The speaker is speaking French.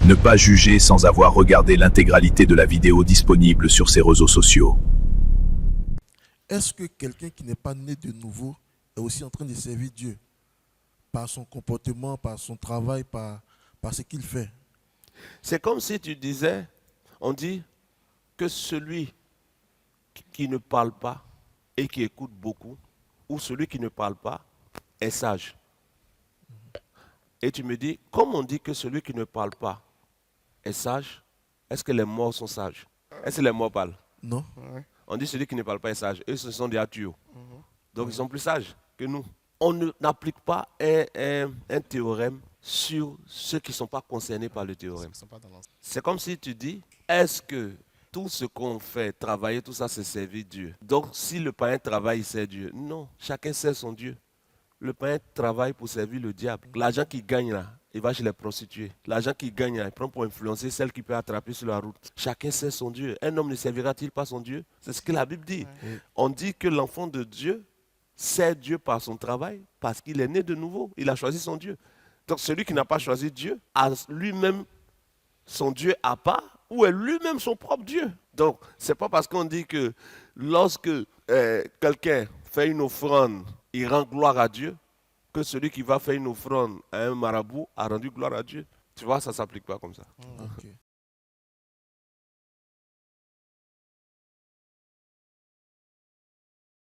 Ne pas juger sans avoir regardé l'intégralité de la vidéo disponible sur ses réseaux sociaux. Est-ce que quelqu'un qui n'est pas né de nouveau est aussi en train de servir Dieu par son comportement, par son travail, par ce qu'il fait? C'est comme si tu disais, on dit que celui qui ne parle pas et qui écoute beaucoup, ou celui qui ne parle pas, est sage. Et tu me dis, comme on dit que celui qui ne parle pas est sage, est-ce que les morts sont sages? Est-ce que les morts parlent? Non? On dit celui qui ne parle pas est sage. Eux, ce sont des tuyaux. Donc, ils sont plus sages que nous. On n'applique pas un théorème sur ceux qui ne sont pas concernés par le théorème. C'est comme si tu dis, est-ce que tout ce qu'on fait, travailler, tout ça, c'est servir Dieu? Donc, si le païen travaille, il sert Dieu. Non, chacun sert son Dieu. Le païen travaille pour servir le diable. L'argent qu'il gagne là, il va chez les prostituées. L'argent qu'il gagne là, il prend pour influencer celle qui peut attraper sur la route. Chacun sait son Dieu. Un homme ne servira-t-il pas son Dieu? C'est ce que la Bible dit. Oui. On dit que l'enfant de Dieu sert Dieu par son travail, parce qu'il est né de nouveau. Il a choisi son Dieu. Donc celui qui n'a pas choisi Dieu a lui-même son Dieu à part, ou est lui-même son propre Dieu. Donc, ce n'est pas parce qu'on dit que lorsque quelqu'un fait une offrande, il rend gloire à Dieu, que celui qui va faire une offrande à un marabout a rendu gloire à Dieu. Tu vois, ça ne s'applique pas comme ça. Ok.